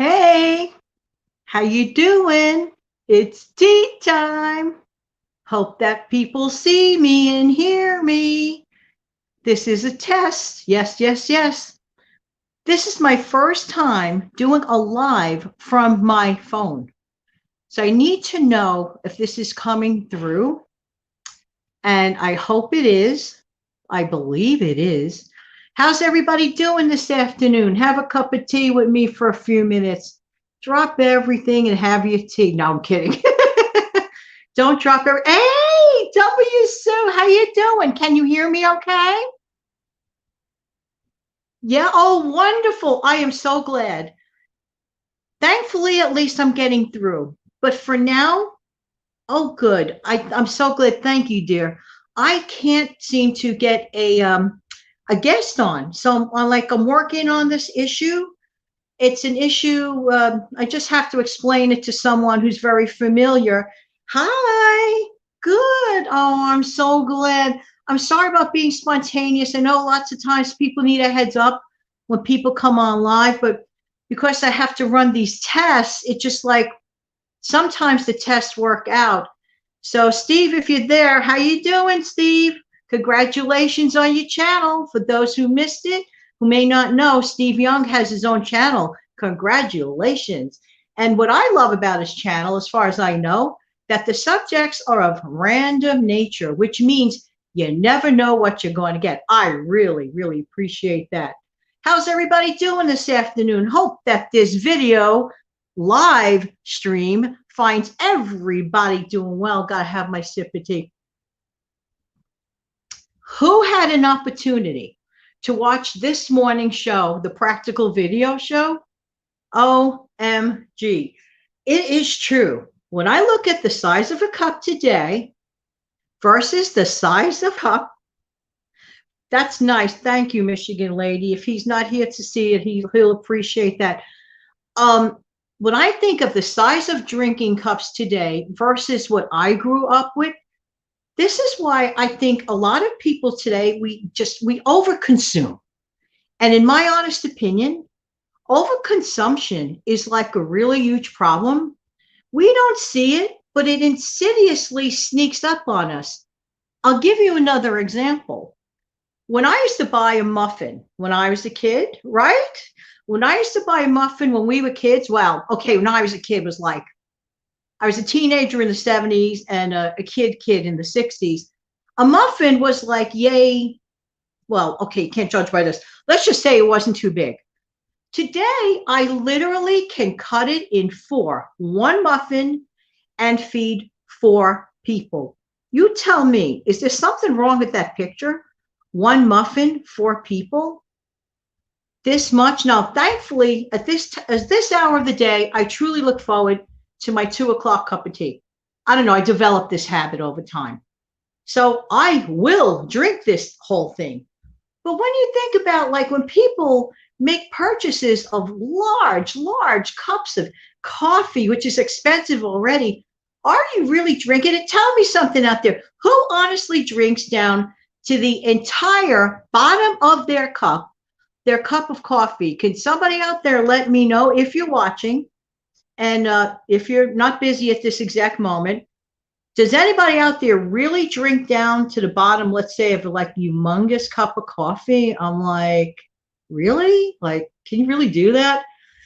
Hey, how you doing? It's tea time. Hope that people see me and hear me. This is a test. Yes, yes, yes. This is my first time doing a live from my phone. So I need to know if this is coming through, and I hope it is. I believe it is. How's everybody doing this afternoon? Have a cup of tea with me for a few minutes. Drop everything and have your tea. No, I'm kidding. Don't drop every. Hey, W Sue, how you doing? Can you hear me okay? Yeah. Oh, wonderful. I am so glad. Thankfully, at least I'm getting through. But for now, oh, good. I'm so glad. Thank you, dear. I can't seem to get a guest on, so I'm working on this issue. It's an issue. I just have to explain it to someone who's very familiar. Hi. Good. Oh, I'm so glad. I'm sorry about being spontaneous. I know lots of times people need a heads up when people come on live, but because I have to run these tests, it just like sometimes the tests work out. So, Steve, if you're there, how you doing, Steve? Congratulations on your channel. For those who missed it, who may not know, Steve Young has his own channel. Congratulations. And what I love about his channel, as far as I know, that the subjects are of random nature, which means you never know what you're going to get. I really, really appreciate that. How's everybody doing this afternoon? Hope that this video live stream finds everybody doing well. Gotta have my sip of tea. Who had an opportunity to watch this morning show, the Practical Video Show? OMG. It is true. When I look at the size of a cup today versus the size of cup, that's nice. Thank you, Michigan lady. If he's not here to see it, he'll appreciate that. Um, when I think of the size of drinking cups today versus what I grew up with, this is why I think a lot of people today, we overconsume. And in my honest opinion, overconsumption is like a really huge problem. We don't see it, but it insidiously sneaks up on us. I'll give you another example. When I used to buy a muffin when I was a kid, right? When I used to buy a muffin when we were kids, well, okay, when I was a kid, it was like I was a teenager in the 70s and a kid in the 60s. A muffin was like, yay. Well, okay, you can't judge by this. Let's just say it wasn't too big. Today, I literally can cut it in four, one muffin, and feed four people. You tell me, is there something wrong with that picture? One muffin, four people? This much? Now, thankfully, at this hour of the day, I truly look forward to my 2 o'clock cup of tea. I don't know, I developed this habit over time. So I will drink this whole thing. But when you think about like when people make purchases of large cups of coffee, which is expensive already, are you really drinking it? Tell me something out there. Who honestly drinks down to the entire bottom of their cup of coffee? Can somebody out there let me know if you're watching? And if you're not busy at this exact moment, does anybody out there really drink down to the bottom, let's say, of like humongous cup of coffee? I'm like, really? Like, can you really do that?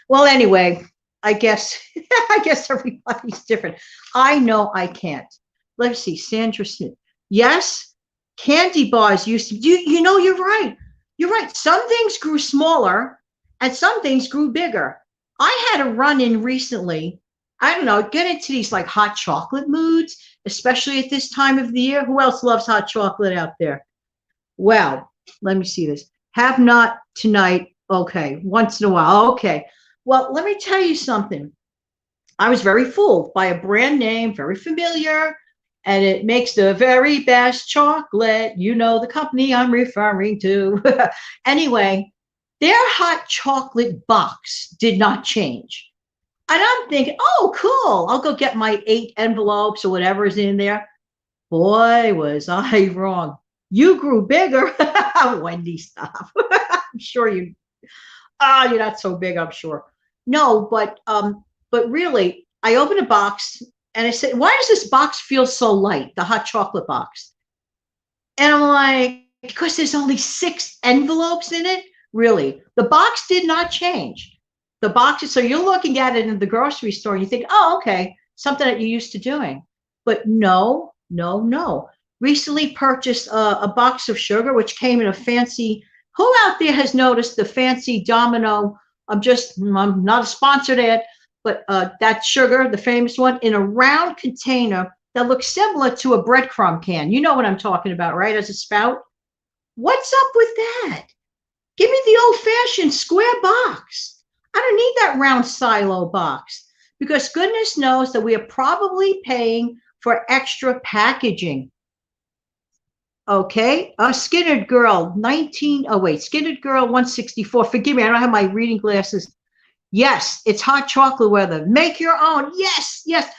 Well, anyway, I guess I guess everybody's different. I know I can't. Let's see, Sandra Smith. Yes, candy bars used to. You know, you're right. You're right. Some things grew smaller, and some things grew bigger. I had a run in recently. I don't know, get into these like hot chocolate moods, especially at this time of the year. Who else loves hot chocolate out there? Well, let me see this. Have not tonight. Okay, once in a while. Okay. Well, let me tell you something. I was very fooled by a brand name, very familiar, and it makes the very best chocolate. You know the company I'm referring to. Anyway, their hot chocolate box did not change. And I'm thinking, oh, cool. I'll go get my 8 envelopes or whatever is in there. Boy, was I wrong. You grew bigger. Wendy, stop. I'm sure you're not so big, I'm sure. No, but really, I opened a box and I said, "Why does this box feel so light?" The hot chocolate box, and I'm like, "Because there's only 6 envelopes in it." Really, the box did not change. The box, so you're looking at it in the grocery store and you think, "Oh, okay, something that you're used to doing," but no, no, no. Recently purchased a box of sugar, which came in a fancy. Who out there has noticed the fancy Domino? I'm not a sponsored ad, but that sugar, the famous one, in a round container that looks similar to a breadcrumb can. You know what I'm talking about, right? As a spout. What's up with that? Give me the old fashioned square box. I don't need that round silo box because goodness knows that we are probably paying for extra packaging. Okay, a Skinner Girl 19. Oh wait, Skinner Girl 164. Forgive me, I don't have my reading glasses. Yes, it's hot chocolate weather. Make your own. Yes, yes.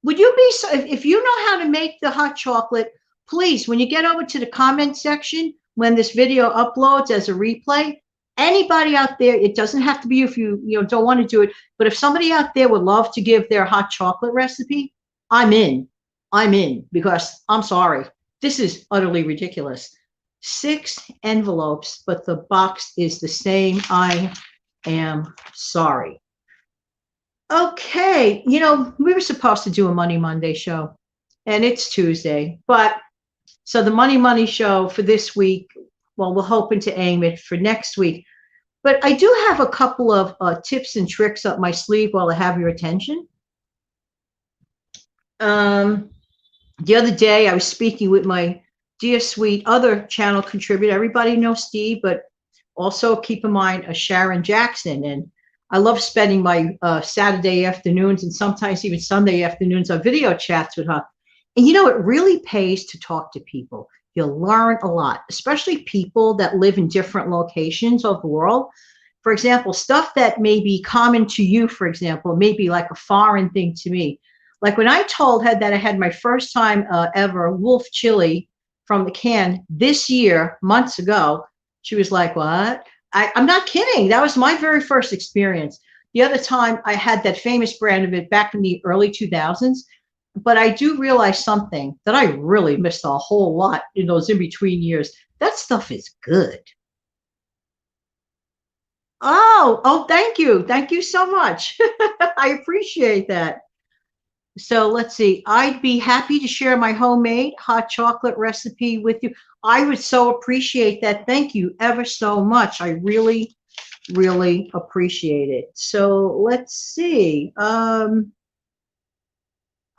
Would you be so if you know how to make the hot chocolate, please, when you get over to the comment section, when this video uploads as a replay, anybody out there, it doesn't have to be if you don't want to do it, but if somebody out there would love to give their hot chocolate recipe, I'm in. I'm in because I'm sorry. This is utterly ridiculous. 6 envelopes, but the box is the same. I am sorry. Okay, we were supposed to do a Money Monday show, and it's Tuesday. But so the Money show for this week, well, we're hoping to aim it for next week. But I do have a couple of tips and tricks up my sleeve while I have your attention. The other day, I was speaking with my dear, sweet other channel contributor. Everybody knows Steve, but also keep in mind Sharon Jackson. And I love spending my Saturday afternoons and sometimes even Sunday afternoons on video chats with her. And it really pays to talk to people. You'll learn a lot, especially people that live in different locations of the world. For example, stuff that may be common to you, for example, may be like a foreign thing to me. Like when I told her that I had my first time ever Wolf chili from the can this year, months ago, she was like, "What?" I'm not kidding. That was my very first experience. The other time I had that famous brand of it back in the early 2000s. But I do realize something that I really missed a whole lot in those in between years. That stuff is good. Oh, thank you. Thank you so much. I appreciate that. So let's see. I'd be happy to share my homemade hot chocolate recipe with you. I would so appreciate that. Thank you ever so much. I really, really appreciate it. So let's see.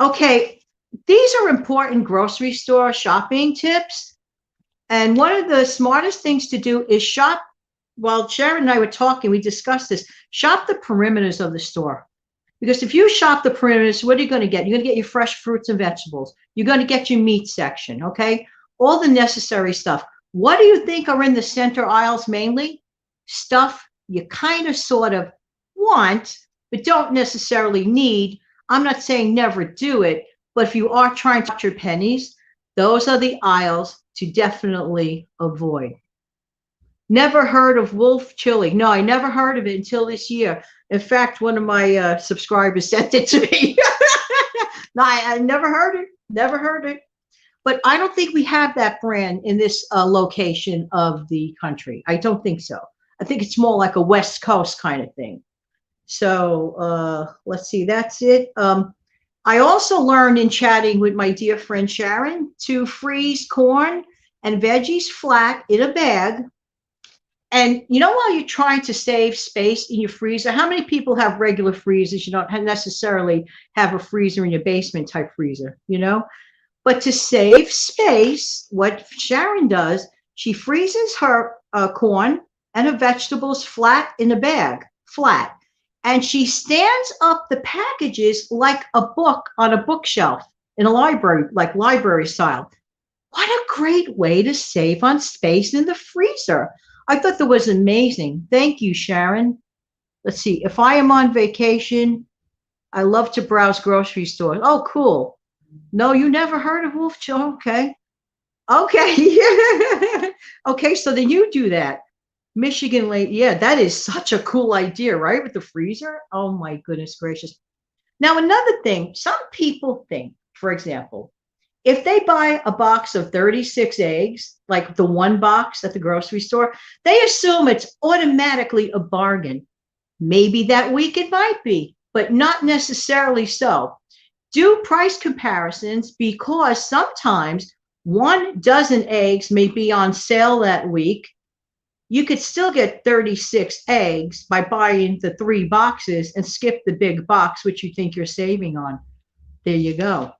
Okay, these are important grocery store shopping tips. And one of the smartest things to do is shop. While Sharon and I were talking, we discussed this. Shop the perimeters of the store. Because if you shop the perimeters, what are you going to get? You're going to get your fresh fruits and vegetables. You're going to get your meat section, okay? All the necessary stuff. What do you think are in the center aisles mainly? Stuff you kind of sort of want, but don't necessarily need. I'm not saying never do it, but if you are trying to watch your pennies, those are the aisles to definitely avoid. Never heard of Wolf chili. No, I never heard of it until this year. In fact, one of my subscribers sent it to me. No, I never heard it. Never heard it. But I don't think we have that brand in this location of the country. I don't think so. I think it's more like a West Coast kind of thing. So let's see. That's it. I also learned in chatting with my dear friend Sharon to freeze corn and veggies flat in a bag. And while you're trying to save space in your freezer, how many people have regular freezers? You don't necessarily have a freezer in your basement type freezer, But to save space, what Sharon does, she freezes her corn and her vegetables flat in a bag, flat. And she stands up the packages like a book on a bookshelf in a library, like library style. What a great way to save on space in the freezer. I thought that was amazing. Thank you, Sharon. Let's see. If I am on vacation, I love to browse grocery stores. Oh, cool. No, you never heard of Wolf Chill? Okay. Okay. Okay, so then you do that. Michigan lady. Yeah, that is such a cool idea, right? With the freezer. Oh my goodness gracious. Now, another thing, some people think, for example, if they buy a box of 36 eggs, like the one box at the grocery store, they assume it's automatically a bargain. Maybe that week it might be, but not necessarily so. Do price comparisons because sometimes 1 dozen eggs may be on sale that week. You could still get 36 eggs by buying the 3 boxes and skip the big box, which you think you're saving on. There you go.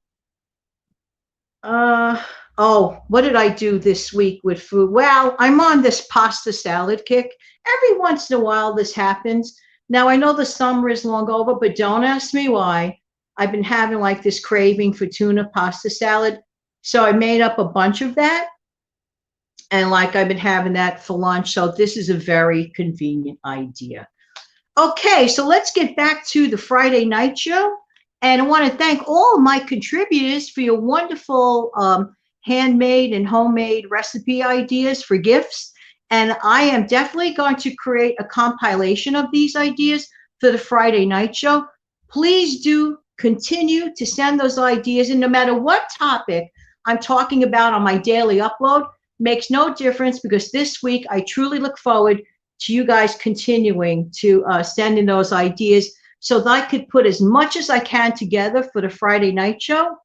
Oh, what did I do this week with food? Well, I'm on this pasta salad kick. Every once in a while, this happens. Now, I know the summer is long over, but don't ask me why. I've been having like this craving for tuna pasta salad. So I made up a bunch of that. And like I've been having that for lunch. So this is a very convenient idea. Okay, so let's get back to the Friday night show. And I want to thank all of my contributors for your wonderful handmade and homemade recipe ideas for gifts. And I am definitely going to create a compilation of these ideas for the Friday night show. Please do continue to send those ideas. And no matter what topic I'm talking about on my daily upload, makes no difference because this week I truly look forward to you guys continuing to send in those ideas so that I could put as much as I can together for the Friday night show.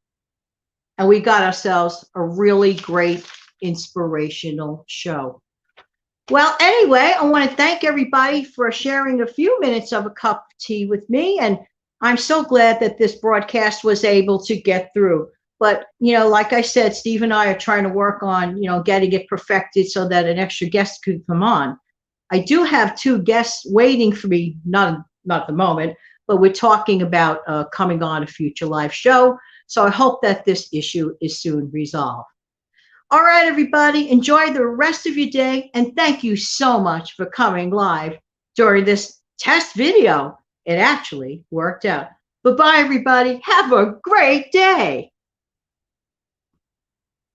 And we got ourselves a really great inspirational show. Well, anyway, I want to thank everybody for sharing a few minutes of a cup of tea with me. And I'm so glad that this broadcast was able to get through. But, like I said, Steve and I are trying to work on, getting it perfected so that an extra guest could come on. I do have 2 guests waiting for me, not at the moment, but we're talking about coming on a future live show. So I hope that this issue is soon resolved. All right, everybody, enjoy the rest of your day. And thank you so much for coming live during this test video. It actually worked out. Bye-bye, everybody. Have a great day.